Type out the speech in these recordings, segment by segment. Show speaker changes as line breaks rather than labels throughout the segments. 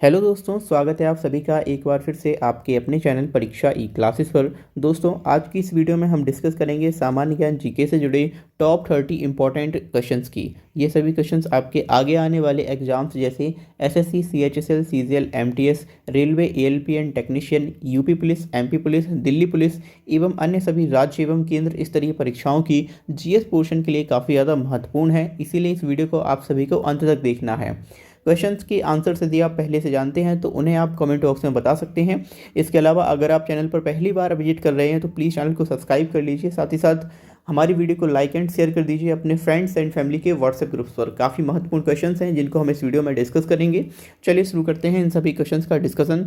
Hello दोस्तों, स्वागत है आप सभी का एक बार फिर से आपके अपने चैनल परीक्षा ई क्लासेस पर। दोस्तों, आज की इस वीडियो में हम डिस्कस करेंगे सामान्य ज्ञान जीके से जुड़े टॉप 30 इंपॉर्टेंट क्वेश्चंस की। ये सभी क्वेश्चंस आपके आगे आने वाले एग्जाम्स जैसे SSC, CHSL, CGL, MTS, railway, एएलपीएन technician, UP police, MP police, Delhi police एवं अन्य सभी राज्य एवं केंद्र स्तरीय परीक्षाओं की जीएस पोर्शन के लिए काफ़ी ज़्यादा महत्वपूर्ण है। इसीलिए इस वीडियो को आप सभी को अंत तक देखना है। क्वेश्चंस के आंसर्स यदि आप पहले से जानते हैं तो उन्हें आप कमेंट बॉक्स में बता सकते हैं। इसके अलावा अगर आप चैनल पर पहली बार विजिट कर रहे हैं तो प्लीज़ चैनल को सब्सक्राइब कर लीजिए। साथ ही साथ हमारी वीडियो को लाइक एंड शेयर कर दीजिए अपने फ्रेंड्स एंड फैमिली के व्हाट्सएप ग्रुप्स पर। काफ़ी महत्वपूर्ण क्वेश्चंस हैं जिनको हम इस वीडियो में डिस्कस करेंगे। चलिए शुरू करते हैं इन सभी क्वेश्चंस का डिस्कशन।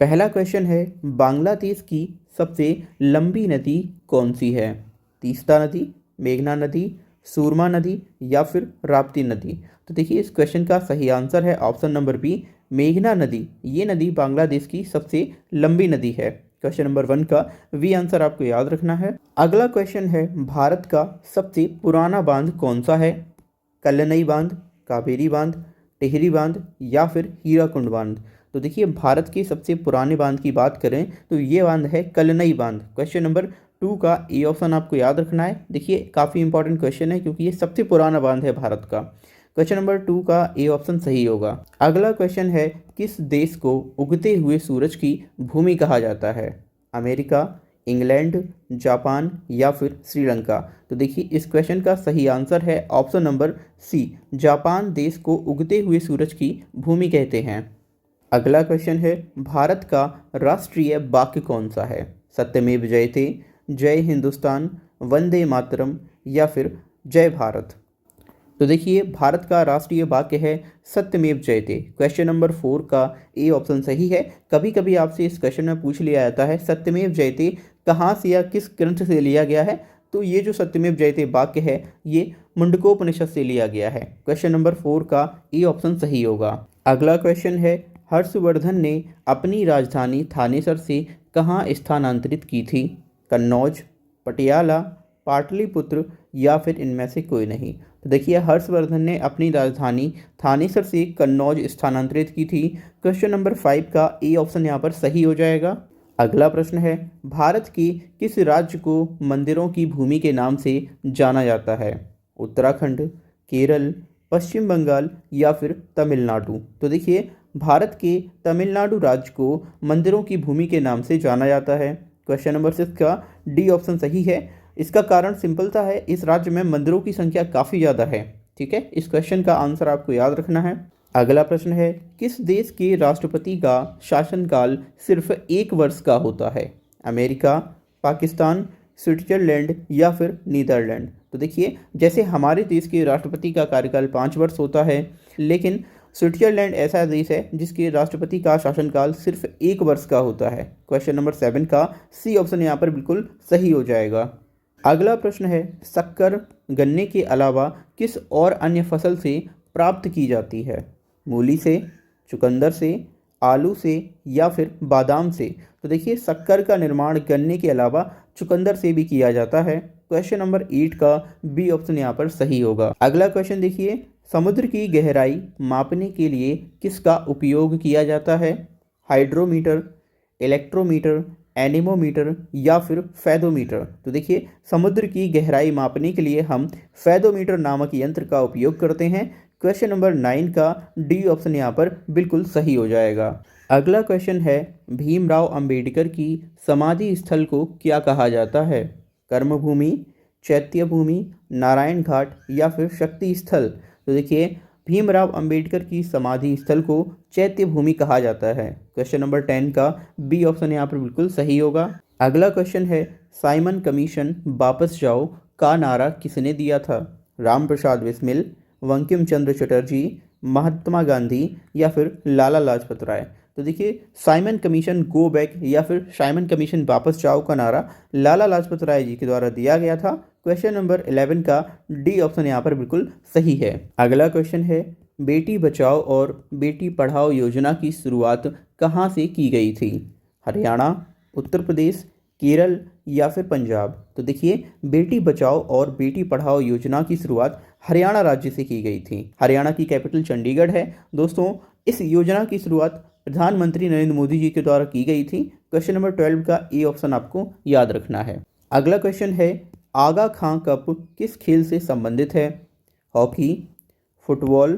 पहला क्वेश्चन है, बांग्लादेश की सबसे लंबी नदी कौन सी है? तीस्ता नदी, मेघना नदी, सूरमा नदी या फिर राप्ती नदी? तो देखिए, इस क्वेश्चन का सही आंसर है ऑप्शन नंबर बी, मेघना नदी। ये नदी बांग्लादेश की सबसे लंबी नदी है। क्वेश्चन नंबर 1 का वी आंसर आपको याद रखना है। अगला क्वेश्चन है, भारत का सबसे पुराना बांध कौन सा है? कल्लनई बांध, कावेरी बांध, टिहरी बांध या फिर हीराकुंड बांध? तो देखिए, भारत के सबसे पुराने बांध की बात करें तो ये बांध है कल्लनई बांध। क्वेश्चन नंबर 2 का ए ऑप्शन आपको याद रखना है। देखिए, काफ़ी इंपॉर्टेंट क्वेश्चन है क्योंकि ये सबसे पुराना बांध है भारत का। क्वेश्चन नंबर 2 का ए ऑप्शन सही होगा। अगला क्वेश्चन है, किस देश को उगते हुए सूरज की भूमि कहा जाता है? अमेरिका, इंग्लैंड, जापान या फिर श्रीलंका? तो देखिए, इस क्वेश्चन का सही आंसर है ऑप्शन नंबर सी, जापान देश को उगते हुए सूरज की भूमि कहते हैं। अगला क्वेश्चन है, भारत का राष्ट्रीय वाक्य कौन सा है? सत्यमेव जयते, जय हिंदुस्तान, वंदे मातरम या फिर जय भारत? तो देखिए, भारत का राष्ट्रीय वाक्य है सत्यमेव जयते। क्वेश्चन नंबर 4 का ए ऑप्शन सही है। कभी कभी आपसे इस क्वेश्चन में पूछ लिया जाता है सत्यमेव जयते कहाँ से या किस ग्रंथ से लिया गया है? तो ये जो सत्यमेव जयते वाक्य है ये मुंडकोपनिषद से लिया गया है। क्वेश्चन नंबर 4 का ए ऑप्शन सही होगा। अगला क्वेश्चन है, हर्षवर्धन ने अपनी राजधानी थानेसर से कहाँ स्थानांतरित की थी? कन्नौज, पटियाला, पाटलिपुत्र या फिर इनमें से कोई नहीं? तो देखिए, हर्षवर्धन ने अपनी राजधानी थानेसर से कन्नौज स्थानांतरित की थी। क्वेश्चन नंबर 5 का ए ऑप्शन यहाँ पर सही हो जाएगा। अगला प्रश्न है, भारत के किस राज्य को मंदिरों की भूमि के नाम से जाना जाता है? उत्तराखंड, केरल, पश्चिम बंगाल या फिर तमिलनाडु? तो देखिए, भारत के तमिलनाडु राज्य को मंदिरों की भूमि के नाम से जाना जाता है। क्वेश्चन नंबर 6 का डी ऑप्शन सही है। इसका कारण सिंपल सा है, इस राज्य में मंदिरों की संख्या काफ़ी ज़्यादा है। ठीक है, इस क्वेश्चन का आंसर आपको याद रखना है। अगला प्रश्न है, किस देश के राष्ट्रपति का शासनकाल सिर्फ 1 वर्ष का होता है? अमेरिका, पाकिस्तान, स्विट्जरलैंड या फिर नीदरलैंड? तो देखिए, जैसे हमारे देश के राष्ट्रपति का कार्यकाल 5 वर्ष होता है, लेकिन स्विट्जरलैंड ऐसा देश है जिसके राष्ट्रपति का शासनकाल सिर्फ 1 वर्ष का होता है। क्वेश्चन नंबर 7 का सी ऑप्शन यहाँ पर बिल्कुल सही हो जाएगा। अगला प्रश्न है, शक्कर गन्ने के अलावा किस और अन्य फसल से प्राप्त की जाती है? मूली से, चुकंदर से, आलू से या फिर बादाम से? तो देखिए, शक्कर का निर्माण गन्ने के अलावा चुकंदर से भी किया जाता है। क्वेश्चन नंबर 8 का बी ऑप्शन यहाँ पर सही होगा। अगला क्वेश्चन देखिए, समुद्र की गहराई मापने के लिए किसका उपयोग किया जाता है? हाइड्रोमीटर, इलेक्ट्रोमीटर, एनीमोमीटर या फिर फैदोमीटर? तो देखिए, समुद्र की गहराई मापने के लिए हम फैदोमीटर नामक यंत्र का उपयोग करते हैं। क्वेश्चन नंबर 9 का डी ऑप्शन यहाँ पर बिल्कुल सही हो जाएगा। अगला क्वेश्चन है, भीमराव अंबेडकर की समाधि स्थल को क्या कहा जाता है? कर्मभूमि, चैत्य भूमि, नारायण घाट या फिर शक्ति स्थल? तो देखिए, भीमराव अंबेडकर की समाधि स्थल को चैत्य भूमि कहा जाता है। क्वेश्चन नंबर 10 का बी ऑप्शन यहाँ पर बिल्कुल सही होगा। अगला क्वेश्चन है, साइमन कमीशन वापस जाओ का नारा किसने दिया था? राम प्रसाद बिस्मिल, बंकिम चंद्र चटर्जी, महात्मा गांधी या फिर लाला लाजपत राय? तो देखिए, साइमन कमीशन गो बैक या फिर साइमन कमीशन वापस जाओ का नारा लाला लाजपत राय जी के द्वारा दिया गया था। क्वेश्चन नंबर 11 का डी ऑप्शन यहाँ पर बिल्कुल सही है। अगला क्वेश्चन है, बेटी बचाओ और बेटी पढ़ाओ योजना की शुरुआत कहाँ से की गई थी? हरियाणा, उत्तर प्रदेश, केरल या फिर पंजाब? तो देखिए, बेटी बचाओ और बेटी पढ़ाओ योजना की शुरुआत हरियाणा राज्य से की गई थी। हरियाणा की कैपिटल चंडीगढ़ है। दोस्तों, इस योजना की शुरुआत प्रधानमंत्री नरेंद्र मोदी जी के द्वारा की गई थी। क्वेश्चन नंबर 12 का ए ऑप्शन आपको याद रखना है। अगला क्वेश्चन है, आगा खां कप किस खेल से संबंधित है? हॉकी, फुटबॉल,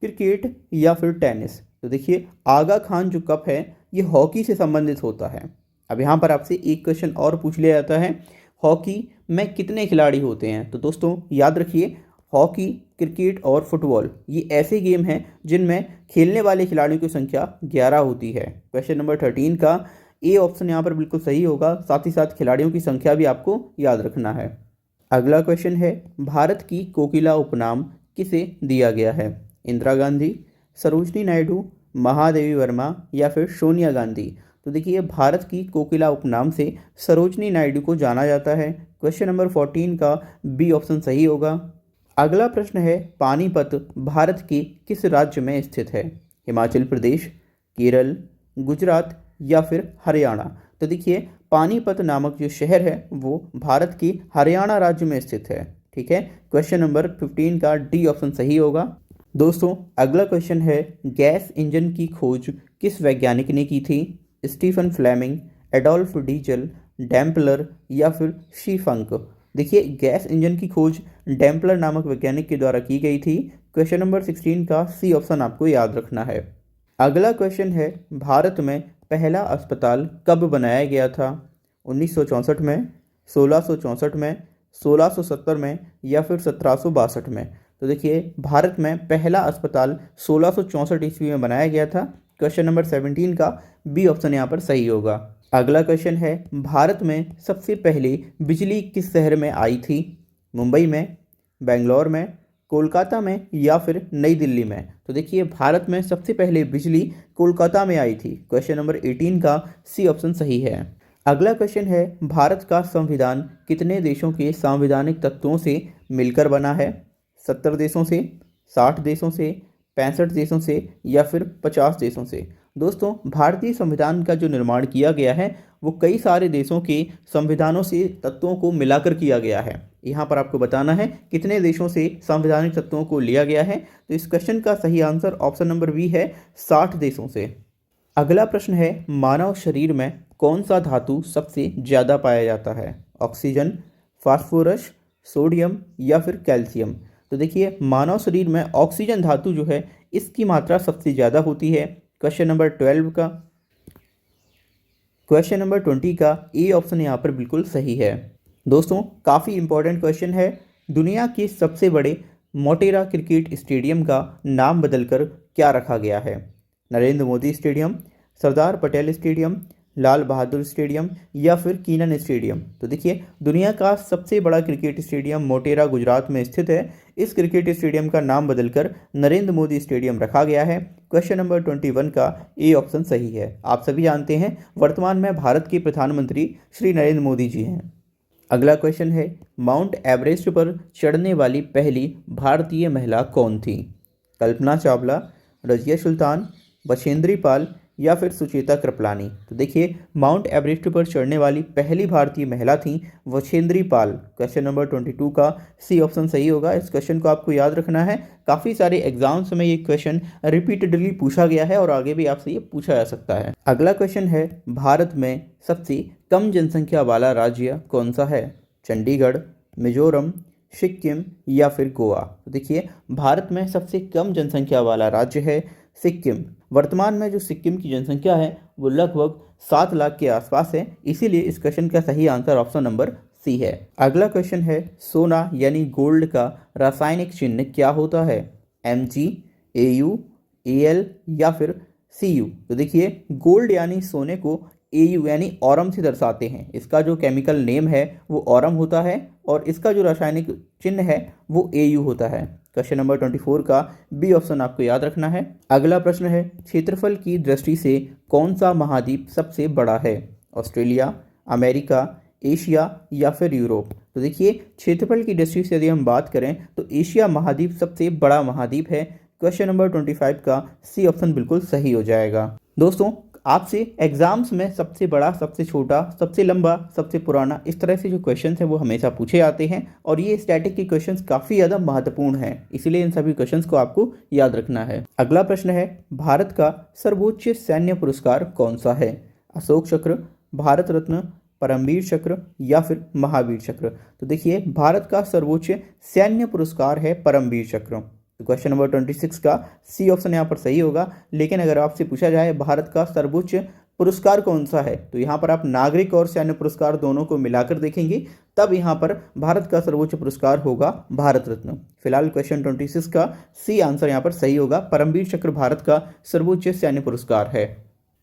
क्रिकेट या फिर टेनिस? तो देखिए, आगा खान जो कप है ये हॉकी से संबंधित होता है। अब यहाँ पर आपसे एक क्वेश्चन और पूछ लिया जाता है, हॉकी में कितने खिलाड़ी होते हैं? तो दोस्तों याद रखिए, हॉकी, क्रिकेट और फुटबॉल ये ऐसे गेम हैं जिनमें खेलने वाले खिलाड़ियों की संख्या 11 होती है। क्वेश्चन नंबर 13 का ए ऑप्शन यहाँ पर बिल्कुल सही होगा। साथ ही साथ खिलाड़ियों की संख्या भी आपको याद रखना है। अगला क्वेश्चन है, भारत की कोकिला उपनाम किसे दिया गया है? इंदिरा गांधी, सरोजनी नायडू, महादेवी वर्मा या फिर सोनिया गांधी? तो देखिए, भारत की कोकिला उपनाम से सरोजनी नायडू को जाना जाता है। क्वेश्चन नंबर 14 का बी ऑप्शन सही होगा। अगला प्रश्न है, पानीपत भारत के किस राज्य में स्थित है? हिमाचल प्रदेश, केरल, गुजरात या फिर हरियाणा? तो देखिए, पानीपत नामक जो शहर है वो भारत के हरियाणा राज्य में स्थित है। ठीक है, क्वेश्चन नंबर 15 का डी ऑप्शन सही होगा। दोस्तों अगला क्वेश्चन है, गैस इंजन की खोज किस वैज्ञानिक ने की थी? स्टीफन फ्लेमिंग, एडोल्फ डीजल, डैम्पलर या फिर शी-फंक? देखिए, गैस इंजन की खोज डैम्पलर नामक वैज्ञानिक के द्वारा की गई थी। क्वेश्चन नंबर 16 का सी ऑप्शन आपको याद रखना है। अगला क्वेश्चन है, भारत में पहला अस्पताल कब बनाया गया था? 1964 में, 1664 में, 1670 में या फिर 1762 में? तो देखिए, भारत में पहला अस्पताल 1664 ईस्वी में बनाया गया था। क्वेश्चन नंबर 17 का बी ऑप्शन यहाँ पर सही होगा। अगला क्वेश्चन है, भारत में सबसे पहले बिजली किस शहर में आई थी? मुंबई में, बेंगलोर में, कोलकाता में या फिर नई दिल्ली में? तो देखिए, भारत में सबसे पहले बिजली कोलकाता में आई थी। क्वेश्चन नंबर 18 का सी ऑप्शन सही है। अगला क्वेश्चन है, भारत का संविधान कितने देशों के संवैधानिक तत्वों से मिलकर बना है? 70 देशों से, 60 देशों से, 65 देशों से या फिर 50 देशों से? दोस्तों, भारतीय संविधान का जो निर्माण किया गया है वो कई सारे देशों के संविधानों से तत्वों को मिलाकर किया गया है। यहाँ पर आपको बताना है कितने देशों से संवैधानिक तत्वों को लिया गया है। तो इस क्वेश्चन का सही आंसर ऑप्शन नंबर बी है, 60 देशों से। अगला प्रश्न है, मानव शरीर में कौन सा धातु सबसे ज़्यादा पाया जाता है? ऑक्सीजन, फास्फोरस, सोडियम या फिर कैल्शियम? तो देखिए, मानव शरीर में ऑक्सीजन धातु जो है इसकी मात्रा सबसे ज़्यादा होती है। क्वेश्चन नंबर 20 का ए ऑप्शन यहाँ पर बिल्कुल सही है। दोस्तों, काफ़ी इंपॉर्टेंट क्वेश्चन है। दुनिया के सबसे बड़े मोटेरा क्रिकेट स्टेडियम का नाम बदलकर क्या रखा गया है? Narendra Modi stadium, Sardar Patel stadium, Lal Bahadur stadium या फिर कीनन स्टेडियम? तो देखिए, दुनिया का सबसे बड़ा क्रिकेट स्टेडियम मोटेरा गुजरात में स्थित है। इस क्रिकेट स्टेडियम का नाम बदलकर नरेंद्र मोदी स्टेडियम रखा गया है। क्वेश्चन नंबर 21 का ए ऑप्शन सही है। आप सभी जानते हैं वर्तमान में भारत के प्रधानमंत्री श्री नरेंद्र मोदी जी हैं। अगला क्वेश्चन है, माउंट एवरेस्ट पर चढ़ने वाली पहली भारतीय महिला कौन थी? कल्पना चावला, रजिया सुल्तान, बछेंद्री पाल या फिर सुचेता कृपलानी? तो देखिए, माउंट एवरेस्ट पर चढ़ने वाली पहली भारतीय महिला थी बछेंद्री पाल। क्वेश्चन नंबर 22 का सी ऑप्शन सही होगा। इस क्वेश्चन को आपको याद रखना है। काफ़ी सारे एग्जाम्स में ये क्वेश्चन रिपीटेडली पूछा गया है और आगे भी आपसे ये पूछा जा सकता है। अगला क्वेश्चन है, भारत में सबसे कम जनसंख्या वाला राज्य कौन सा है? चंडीगढ़, मिजोरम, सिक्किम या फिर गोवा? तो देखिए, भारत में सबसे कम जनसंख्या वाला राज्य है सिक्किम। वर्तमान में जो सिक्किम की जनसंख्या है वो लगभग 7 लाख के आसपास है। इसीलिए इस क्वेश्चन का सही आंसर ऑप्शन नंबर सी है। अगला क्वेश्चन है, सोना यानी गोल्ड का रासायनिक चिन्ह क्या होता है? Mg, Au, Al या फिर Cu? तो देखिए, गोल्ड यानी सोने को Au यानी ऑरम से दर्शाते हैं। इसका जो केमिकल नेम है वो ऑरम होता है और इसका जो रासायनिक चिन्ह है वो Au होता है। क्वेश्चन नंबर 24 का बी ऑप्शन आपको याद रखना है। अगला प्रश्न है, क्षेत्रफल की दृष्टि से कौन सा महाद्वीप सबसे बड़ा है? ऑस्ट्रेलिया, अमेरिका, एशिया या फिर यूरोप? तो देखिए, क्षेत्रफल की दृष्टि से यदि हम बात करें तो एशिया महाद्वीप सबसे बड़ा महाद्वीप है। क्वेश्चन नंबर 25 का सी ऑप्शन बिल्कुल सही हो जाएगा। दोस्तों, आपसे एग्जाम्स में सबसे बड़ा, सबसे छोटा, सबसे लंबा, सबसे पुराना, इस तरह से जो क्वेश्चंस हैं वो हमेशा पूछे जाते हैं और ये स्टैटिक के क्वेश्चंस काफ़ी ज़्यादा महत्वपूर्ण हैं, इसीलिए इन सभी क्वेश्चंस को आपको याद रखना है। अगला प्रश्न है, भारत का सर्वोच्च सैन्य पुरस्कार कौन सा है? अशोक चक्र, भारत रत्न, परमवीर चक्र या फिर महावीर चक्र? तो देखिए, भारत का सर्वोच्च सैन्य पुरस्कार है परमवीर चक्र। तो क्वेश्चन नंबर 26 का सी ऑप्शन यहाँ पर सही होगा। लेकिन अगर आपसे पूछा जाए भारत का सर्वोच्च पुरस्कार कौन सा है, तो यहाँ पर आप नागरिक और सैन्य पुरस्कार दोनों को मिलाकर देखेंगे, तब यहाँ पर भारत का सर्वोच्च पुरस्कार होगा भारत रत्न। फिलहाल क्वेश्चन 26 का सी आंसर यहाँ पर सही होगा, परमवीर चक्र भारत का सर्वोच्च सैन्य पुरस्कार है।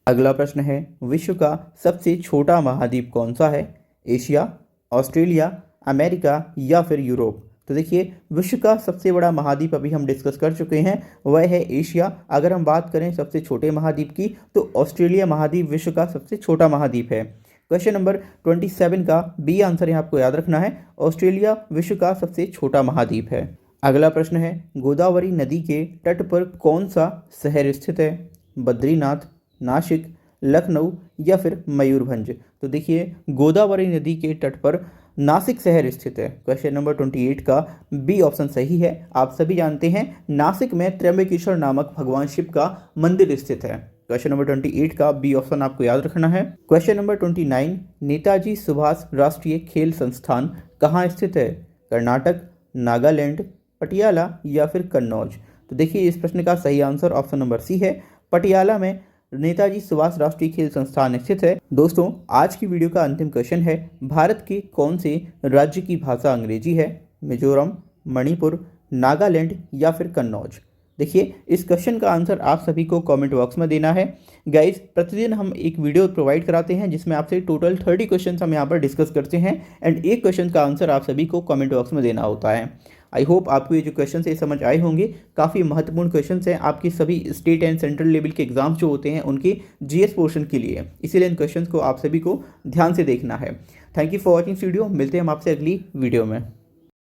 अगला प्रश्न है, विश्व का सबसे छोटा महाद्वीप कौन सा है? एशिया, ऑस्ट्रेलिया, अमेरिका या फिर यूरोप? तो देखिए, विश्व का सबसे बड़ा महाद्वीप अभी हम डिस्कस कर चुके हैं, वह है एशिया। अगर हम बात करें सबसे छोटे महाद्वीप की, तो ऑस्ट्रेलिया महाद्वीप विश्व का सबसे छोटा महाद्वीप है। क्वेश्चन नंबर 27 का बी आंसर यहाँ आपको याद रखना है, ऑस्ट्रेलिया विश्व का सबसे छोटा महाद्वीप है। अगला प्रश्न है, गोदावरी नदी के तट पर कौन सा शहर स्थित है? बद्रीनाथ, नासिक, लखनऊ या फिर मयूरभंज? तो देखिए, गोदावरी नदी के तट पर नासिक शहर स्थित है। क्वेश्चन नंबर 28 का बी ऑप्शन सही है। आप सभी जानते हैं नासिक में त्र्यंबकेश्वर नामक भगवान शिव का मंदिर स्थित है। क्वेश्चन नंबर 28 का बी ऑप्शन आपको याद रखना है। क्वेश्चन नंबर 29, नेताजी सुभाष राष्ट्रीय खेल संस्थान कहाँ स्थित है? कर्नाटक, नागालैंड, पटियाला या फिर कन्नौज? तो देखिए, इस प्रश्न का सही आंसर ऑप्शन नंबर सी है, पटियाला में नेताजी सुभाष राष्ट्रीय खेल संस्थान स्थित है। दोस्तों, आज की वीडियो का अंतिम क्वेश्चन है, भारत के कौन से राज्य की भाषा अंग्रेजी है? मिजोरम, मणिपुर, नागालैंड या फिर कन्नौज? देखिए, इस क्वेश्चन का आंसर आप सभी को कमेंट बॉक्स में देना है। गाइस, प्रतिदिन हम एक वीडियो प्रोवाइड कराते हैं जिसमें आपसे टोटल 30 क्वेश्चन हम यहाँ पर डिस्कस करते हैं एंड एक क्वेश्चन का आंसर आप सभी को कमेंट बॉक्स में देना होता है। आई होप आपको ये जो क्वेश्चन है समझ आए होंगे। काफ़ी महत्वपूर्ण क्वेश्चन हैं आपके सभी स्टेट एंड सेंट्रल लेवल के एग्जाम्स जो होते हैं उनके जीएस पोर्शन के लिए, इसीलिए इन क्वेश्चन को आप सभी को ध्यान से देखना है। Thank you for watching video. मिलते हैं हम आपसे अगली वीडियो में।